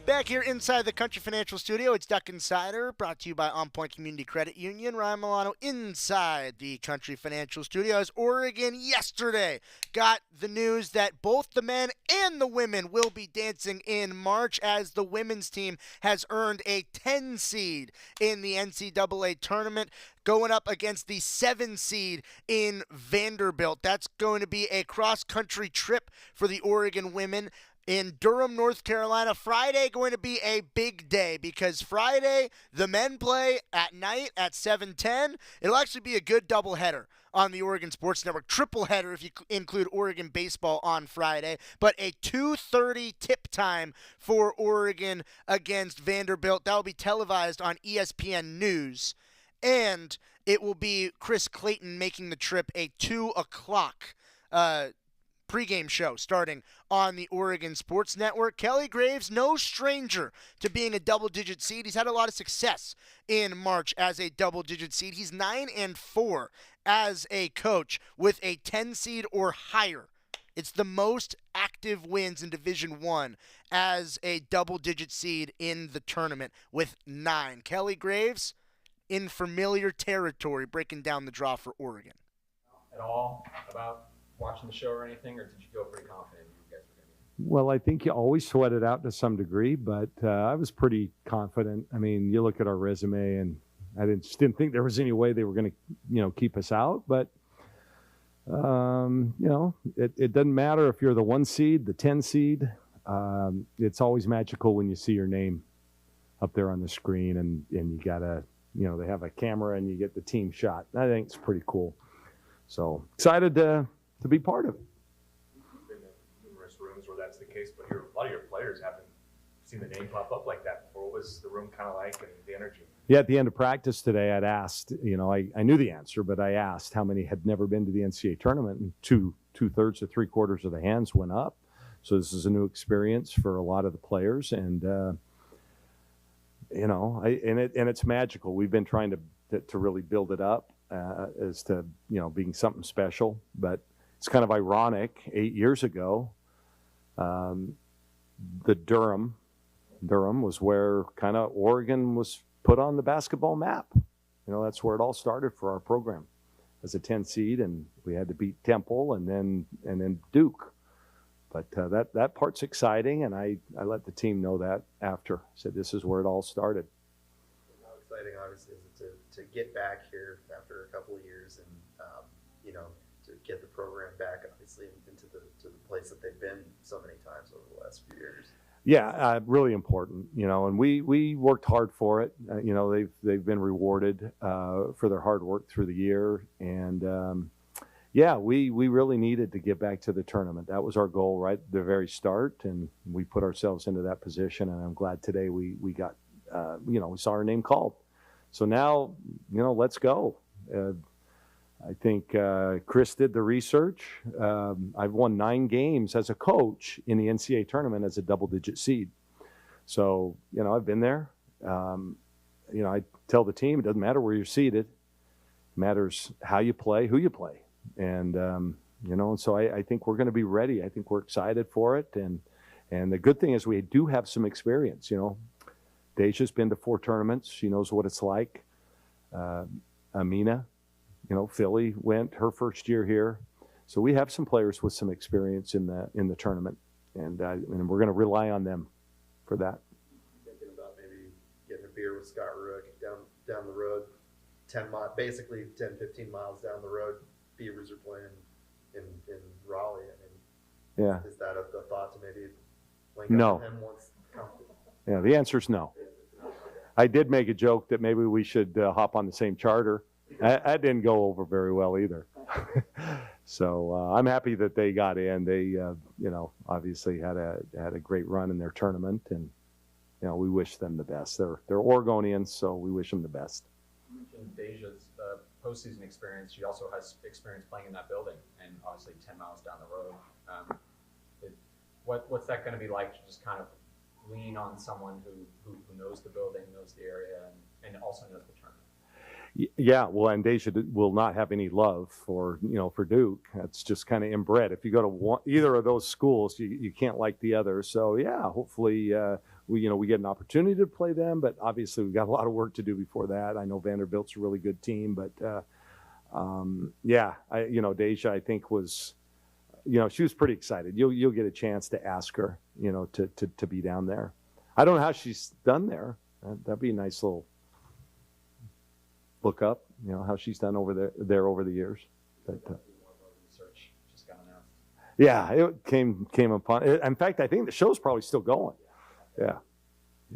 Back here inside the Country Financial Studio, it's Duck Insider, brought to you by OnPoint Community Credit Union. Ryan Milano inside the Country Financial Studio as Oregon yesterday got the news that both the men and the women will be dancing in March as the women's team has earned a 10 seed in the NCAA Tournament, going up against the 7 seed in Vanderbilt. That's going to be a cross-country trip for the Oregon women in Durham, North Carolina. Friday going to be a big day because Friday the men play at night at 7:10. It'll actually be a good doubleheader on the Oregon Sports Network. Triple header if you include Oregon baseball on Friday, but a 2:30 tip time for Oregon against Vanderbilt. That will be televised on ESPNEWS, and it will be Chris Clayton making the trip, a 2 o'clock pregame show starting on the Oregon Sports Network. Kelly Graves, no stranger to being a double-digit seed. He's had a lot of success in March as a double-digit seed. He's 9-4 as a coach with a 10 seed or higher. It's the most active wins in Division I as a double-digit seed in the tournament with 9. Kelly Graves in familiar territory breaking down the draw for Oregon. At all about watching the show or anything, or did you go pretty confident you guys were going to be? Well, I think you always sweat it out to some degree, but I was pretty confident. I mean, you look at our resume, and I just didn't think there was any way they were going to, keep us out. But it doesn't matter if you're the 1 seed, the 10 seed. It's always magical when you see your name up there on the screen, and you gotta, they have a camera and you get the team shot. I think it's pretty cool. So excited to be part of it. You've been in numerous rooms where that's the case, but a lot of your players haven't seen the name pop up like that before. What was the room kind of like and the energy? Yeah, at the end of practice today, I'd asked, I knew the answer, but I asked how many had never been to the NCAA tournament, and two-thirds to three-quarters of the hands went up. So this is a new experience for a lot of the players, and it's magical. We've been trying to really build it up as to being something special, but it's kind of ironic. 8 years ago, the Durham was where kind of Oregon was put on the basketball map. That's where it all started for our program as a 10 seed, and we had to beat Temple and then Duke. But that part's exciting, and I let the team know that after. I said this is where it all started. How exciting, obviously, is it to get back here after a couple of years and to get the program back, obviously, into the place that they've been so many times over the last few years. Yeah, really important, and we worked hard for it. They've been rewarded for their hard work through the year, and we really needed to get back to the tournament. That was our goal right at the very start, and we put ourselves into that position, and I'm glad today we got, we saw our name called. So now, let's go. I think Chris did the research. I've won 9 games as a coach in the NCAA tournament as a double-digit seed. So, I've been there. I tell the team, it doesn't matter where you're seated. It matters how you play, who you play. And, and so I think we're going to be ready. I think we're excited for it. And the good thing is we do have some experience, Deja's been to 4 tournaments. She knows what it's like. Amina, Philly went her first year here. So we have some players with some experience in the tournament, and we're going to rely on them for that. Thinking about maybe getting a beer with Scott Rueck down the road, 10-15 miles down the road. Beavers are playing in Raleigh. Yeah. Is that a thought to maybe link up with him once comfortable? Yeah, the answer is no. I did make a joke that maybe we should hop on the same charter. That didn't go over very well either. So I'm happy that they got in. They, obviously had a great run in their tournament, and we wish them the best. They're Oregonians, so we wish them the best. You mentioned Deja's postseason experience. She also has experience playing in that building, and obviously 10 miles down the road. What's that going to be like to just kind of lean on someone who knows the building, knows the area, and also knows the tournament? Yeah, well, and Deja will not have any love for Duke. That's just kind of inbred. If you go to either of those schools, you can't like the other. So yeah, hopefully we get an opportunity to play them, but obviously we've got a lot of work to do before that. I know Vanderbilt's a really good team, but Deja I think was, she was pretty excited. You'll get a chance to ask her, to be down there. I don't know how she's done there. That'd be a nice little look up, how she's done over there over the years. But, research just got announced. Yeah, it came upon. In fact, I think the show's probably still going. Yeah.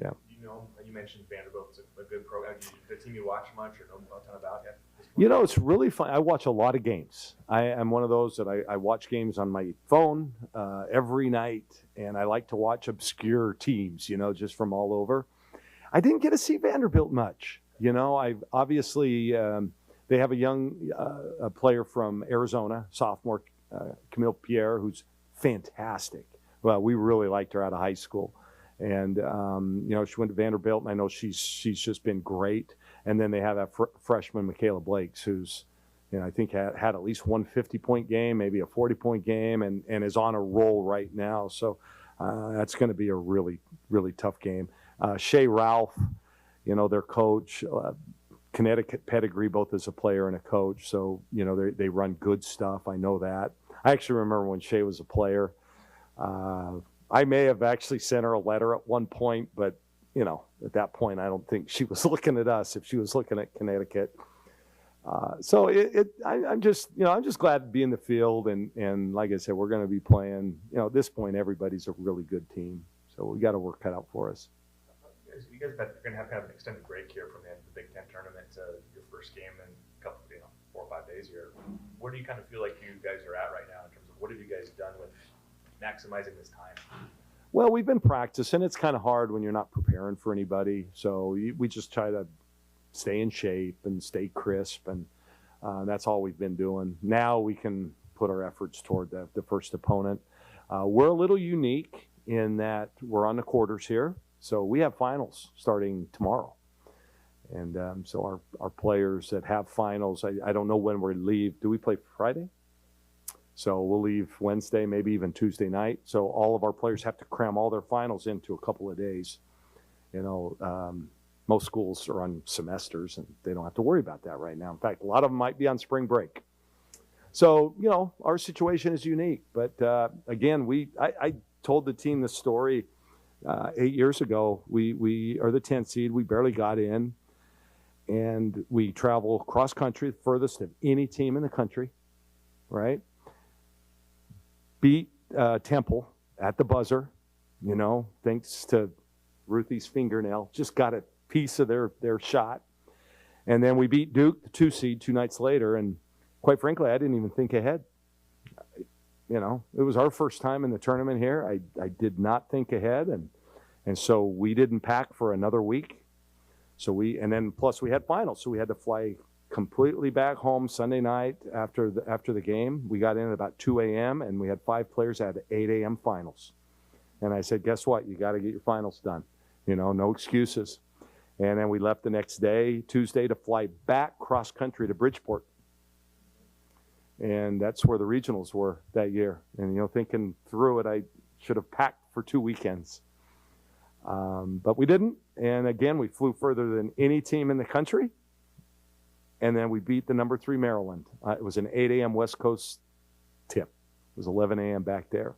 You mentioned Vanderbilt's a good program. The team you watch much or know a ton about yet? You know, it's really fun. I watch a lot of games. I'm one of those that I watch games on my phone every night, and I like to watch obscure teams, you know, just from all over. I didn't get to see Vanderbilt much. You know, I've obviously they have a young a player from Arizona, sophomore, Camille Pierre, who's fantastic. Well, we really liked her out of high school. And, you know, she went to Vanderbilt, and I know she's just been great. And then they have that freshman, Michaela Blakes, who's, you know, I think had at least one 50-point game, maybe a 40-point game, and is on a roll right now. So that's going to be a really, really tough game. Shea Ralph, you know, their coach, Connecticut pedigree, both as a player and a coach. So, you know, they run good stuff. I know that. I actually remember when Shea was a player. I may have actually sent her a letter at one point, but, you know, at that point, I don't think she was looking at us if she was looking at Connecticut. So I'm just glad to be in the field. And like I said, we're going to be playing, you know, at this point, everybody's a really good team. So we got to work cut out for us. You guys are going to have kind of an extended break here from the Big Ten tournament to your first game in a couple, 4 or 5 days here. Where do you kind of feel like you guys are at right now in terms of what have you guys done with maximizing this time? Well, we've been practicing. It's kind of hard when you're not preparing for anybody. So we just try to stay in shape and stay crisp, and that's all we've been doing. Now we can put our efforts toward the first opponent. We're a little unique in that we're on the quarters here. So we have finals starting tomorrow. And so our players that have finals, I don't know when we leave. Do we play Friday? So we'll leave Wednesday, maybe even Tuesday night. So all of our players have to cram all their finals into a couple of days. You know, most schools are on semesters, and they don't have to worry about that right now. In fact, a lot of them might be on spring break. So, you know, our situation is unique. But, again, I told the team the story 8 years ago. We are the 10th seed. We barely got in. And we travel cross country, the furthest of any team in the country, right? Beat Temple at the buzzer, you know, thanks to Ruthie's fingernail. Just got a piece of their shot. And then we beat Duke, the 2 seed, 2 nights later. And quite frankly, I didn't even think ahead. You know, it was our first time in the tournament here. I did not think ahead. And so we didn't pack for another week. And then plus we had finals. So we had to fly completely back home Sunday night after the game. We got in at about 2 a.m. and we had 5 players at 8 a.m. finals. And I said, guess what? You got to get your finals done. You know, no excuses. And then we left the next day, Tuesday, to fly back cross country to Bridgeport. And that's where the regionals were that year. And, you know, thinking through it, I should have packed for 2 weekends. But we didn't. And again, we flew further than any team in the country. And then we beat the number 3 Maryland. It was an 8 a.m. West Coast tip. It was 11 a.m. back there.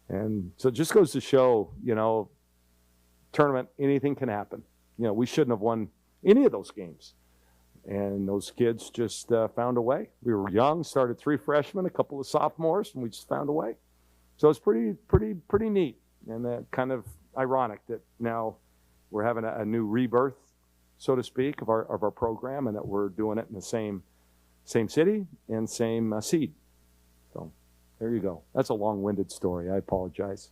And so it just goes to show, you know, tournament, anything can happen. You know, we shouldn't have won any of those games. And those kids just found a way. We were young, started 3 freshmen, a couple of sophomores, and we just found a way. So it's pretty neat. And kind of ironic that now we're having a new rebirth, so to speak, of our program, and that we're doing it in the same city and same seed. So there you go. That's a long-winded story. I apologize.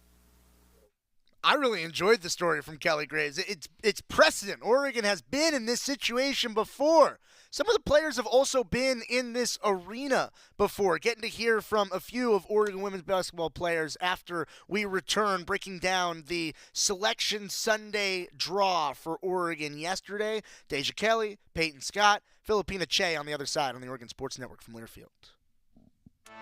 I really enjoyed the story from Kelly Graves. It's precedent. Oregon has been in this situation before. Some of the players have also been in this arena before. Getting to hear from a few of Oregon women's basketball players after we return, breaking down the Selection Sunday draw for Oregon yesterday. Deja Kelly, Peyton Scott, Filipina Che on the other side on the Oregon Sports Network from Learfield.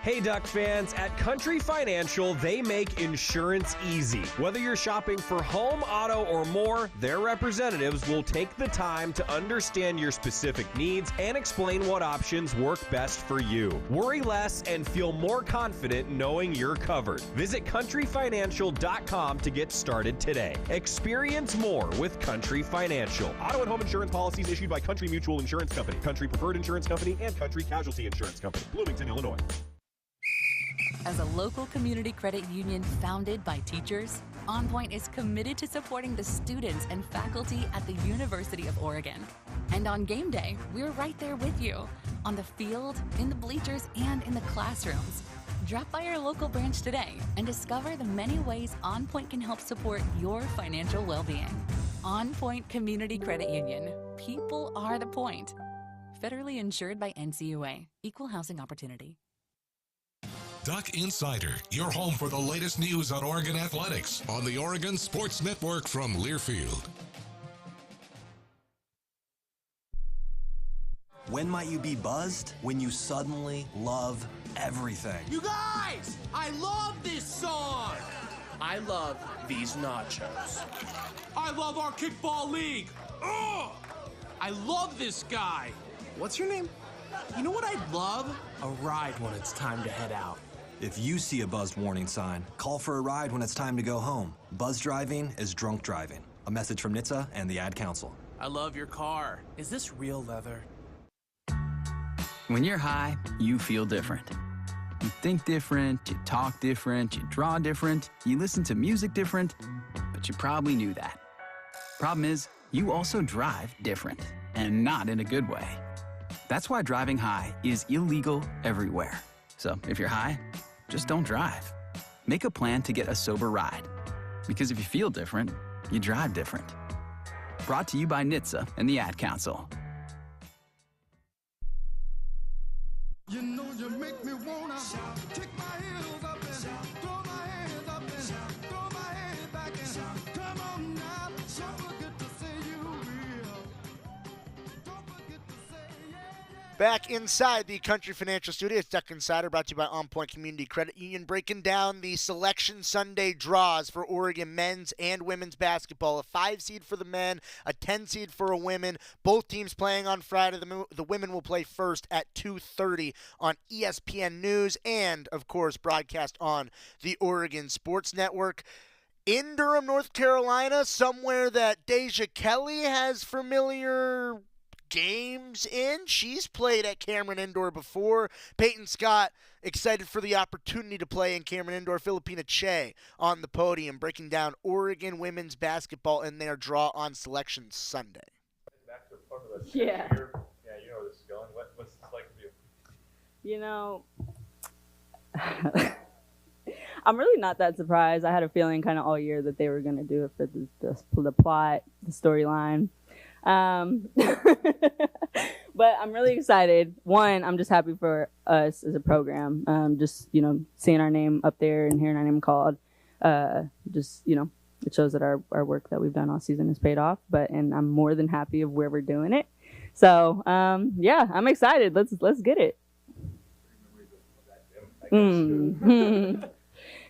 Hey Duck fans, at Country Financial, they make insurance easy. Whether you're shopping for home, auto, or more, their representatives will take the time to understand your specific needs and explain what options work best for you. Worry less and feel more confident knowing you're covered. Visit countryfinancial.com to get started today. Experience more with Country Financial. Auto and home insurance policies issued by Country Mutual Insurance Company, Country Preferred Insurance Company, and Country Casualty Insurance Company, Bloomington, Illinois. As a local community credit union founded by teachers, OnPoint is committed to supporting the students and faculty at the University of Oregon. And on game day, we're right there with you, on the field, in the bleachers, and in the classrooms. Drop by our local branch today and discover the many ways OnPoint can help support your financial well-being. OnPoint Community Credit Union. People are the point. Federally insured by NCAA. Equal housing opportunity. Duck Insider, your home for the latest news on Oregon athletics on the Oregon Sports Network from Learfield. When might you be buzzed? When you suddenly love everything. You guys, I love this song. I love these nachos. I love our kickball league. Ugh! I love this guy. What's your name? You know what I'd love? A ride when it's time to head out. If you see a buzzed warning sign, call for a ride when it's time to go home. Buzz driving is drunk driving. A message from NHTSA and the Ad Council. I love your car. Is this real leather? When you're high, you feel different. You think different, you talk different, you draw different, you listen to music different, but you probably knew that. Problem is, you also drive different, and not in a good way. That's why driving high is illegal everywhere. So if you're high, just don't drive. Make a plan to get a sober ride. Because if you feel different, you drive different. Brought to you by NHTSA and the Ad Council. You know you make me wanna kick my heels up and throw my hands up and throw my head back and come on now. Don't forget to say you will. Don't forget to say yeah. Back inside the Country Financial Studios, Duck Insider brought to you by OnPoint Community Credit Union, breaking down the Selection Sunday draws for Oregon men's and women's basketball. A 5 seed for the men, a 10 seed for a women. Both teams playing on Friday. The women will play first at 2:30 on ESPNEWS and, of course, broadcast on the Oregon Sports Network. In Durham, North Carolina, somewhere that Deja Kelly has familiar games in. She's played at Cameron Indoor before. Peyton Scott excited for the opportunity to play in Cameron Indoor. Filipina Che on the podium breaking down Oregon women's basketball in their draw on Selection Sunday. Back to part of the Yeah. You know where this is going. What's this like for you? You know, I'm really not that surprised. I had a feeling kind of all year that they were going to do it for the plot, the storyline. But I'm really excited. One, I'm just happy for us as a program. Just, seeing our name up there and hearing our name called, it shows that our work that we've done all season has paid off. And I'm more than happy of where we're doing it. So, yeah, I'm excited. Let's get it.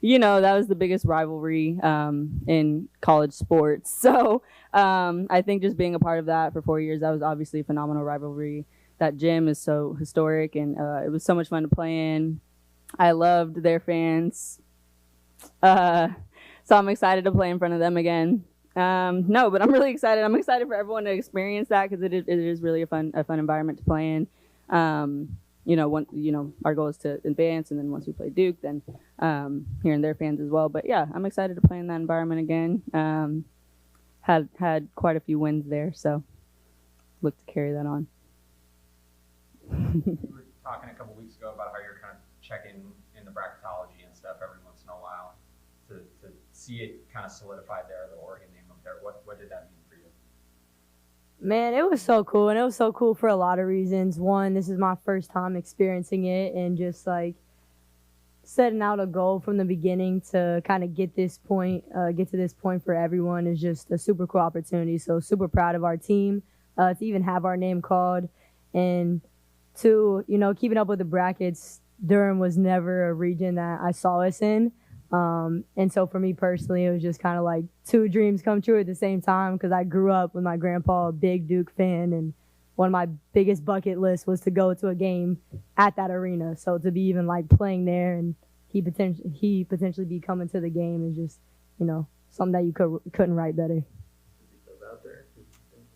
That was the biggest rivalry in college sports. So I think just being a part of that for 4 years, that was obviously a phenomenal rivalry. That gym is so historic, and it was so much fun to play in. I loved their fans. So I'm excited to play in front of them again. No, but I'm really excited. I'm excited for everyone to experience that because it is really a fun environment to play in. Our goal is to advance, and then once we play Duke, then hearing their fans as well. But yeah, I'm excited to play in that environment again. Had quite a few wins there, so look to carry that on. You were talking a couple weeks ago about how you're kind of checking in the bracketology and stuff every once in a while to see it kind of solidified there, the Oregon name up there. What did that mean for you? Man, it was so cool, and it was so cool for a lot of reasons. One, this is my first time experiencing it, and just like setting out a goal from the beginning to kind of get to this point for everyone is just a super cool opportunity. So super proud of our team to even have our name called, and to keeping up with the brackets. Durham was never a region that I saw us in. And so for me personally, it was just kind of like two dreams come true at the same time, because I grew up with my grandpa, a big Duke fan, and one of my biggest bucket lists was to go to a game at that arena. So to be even like playing there, and he potentially be coming to the game is just, something that you couldn't write better.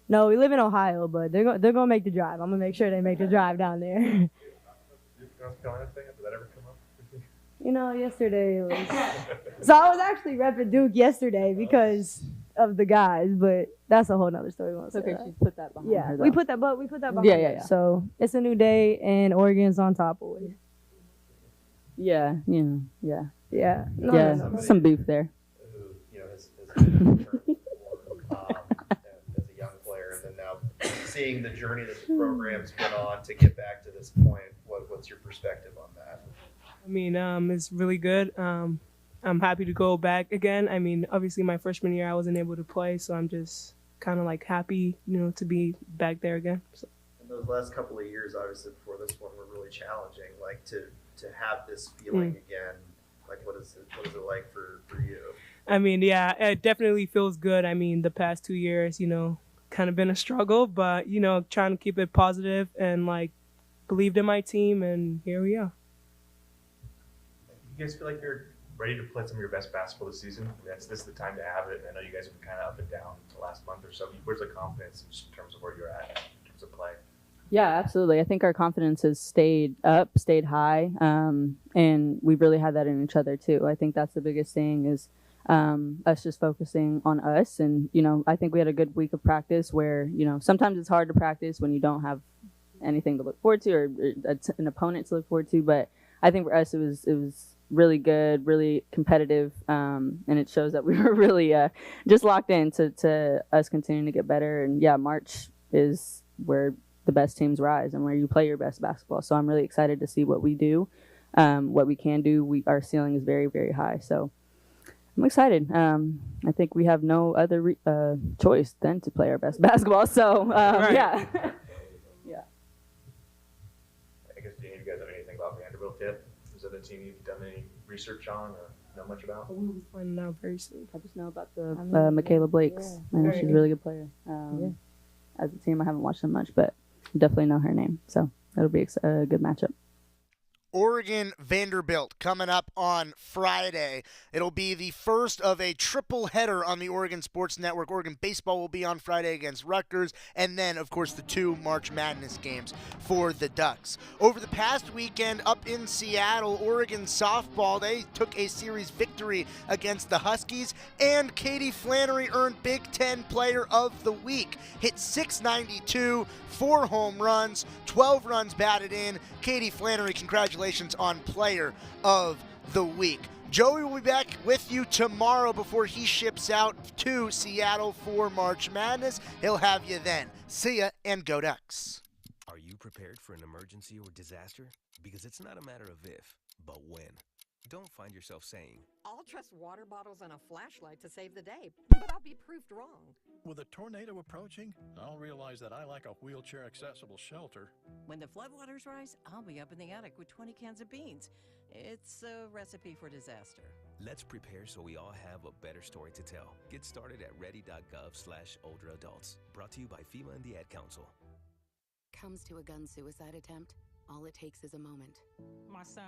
No, we live in Ohio, but they're gonna make the drive. I'm gonna make sure they make the drive down there. North Carolina thing, did that ever come up? Yesterday was. So I was actually repping Duke yesterday because of the guys, but that's a whole nother story. We won't say Okay, that. she put that behind her. We put that behind Yeah. us. So it's a new day, and Oregon's on top of it. Yeah. No, Some beef there. Who has been in the tournament before, as a young player, and then now seeing the journey that the program's been on to get back to this point. What's your perspective on that? I mean, it's really good. I'm happy to go back again. I mean, obviously my freshman year I wasn't able to play, so I'm just kind of happy, to be back there again. So. And those last couple of years, obviously before this one, were really challenging. To have this feeling again, what is it like for you? I mean, yeah, it definitely feels good. I mean, the past 2 years, kind of been a struggle, but trying to keep it positive and believed in my team, and here we are. You guys feel like you're ready to play some of your best basketball this season? This is the time to have it. And I know you guys have been kind of up and down the last month or so. Where's the confidence in terms of where you're at in terms of play? Yeah, absolutely. I think our confidence has stayed high, and we've really had that in each other too. I think that's the biggest thing is us just focusing on us. And, I think we had a good week of practice where, sometimes it's hard to practice when you don't have anything to look forward to or an opponent to look forward to. But I think for us, it was really good, really competitive, and it shows that we were really just locked in to us continuing to get better. And yeah, March is where the best teams rise and where you play your best basketball. So I'm really excited to see what we do, what we can do. Our ceiling is very, very high. So I'm excited. I think we have no other choice than to play our best basketball. So yeah. Yeah. I guess, do you guys have anything about Vanderbilt yet? Is that a team you've done any research on or know much about? We will find out very soon. I just know about the Michaela Blakes. I know she's a really good player. As a team, I haven't watched them much, but definitely know her name. So it'll be a good matchup. Oregon Vanderbilt coming up on Friday. It'll be the first of a triple header on the Oregon Sports Network. Oregon baseball will be on Friday against Rutgers, and then, of course, the 2 March Madness games for the Ducks. Over the past weekend up in Seattle, Oregon softball, they took a series victory against the Huskies, and Katie Flannery earned Big Ten Player of the Week. Hit .692, 4 home runs, 12 runs batted in. Katie Flannery, congratulations on Player of the Week. Joey will be back with you tomorrow before he ships out to Seattle for March Madness. He'll have you then. See ya, and go Ducks. Are you prepared for an emergency or disaster? Because it's not a matter of if, but when. Don't find yourself saying, I'll trust water bottles and a flashlight to save the day, but I'll be proved wrong. With a tornado approaching, I'll realize that I lack a wheelchair-accessible shelter. When the floodwaters rise, I'll be up in the attic with 20 cans of beans. It's a recipe for disaster. Let's prepare so we all have a better story to tell. Get started at ready.gov/olderadults. Brought to you by FEMA and the Ad Council. Comes to a gun suicide attempt, all it takes is a moment. My son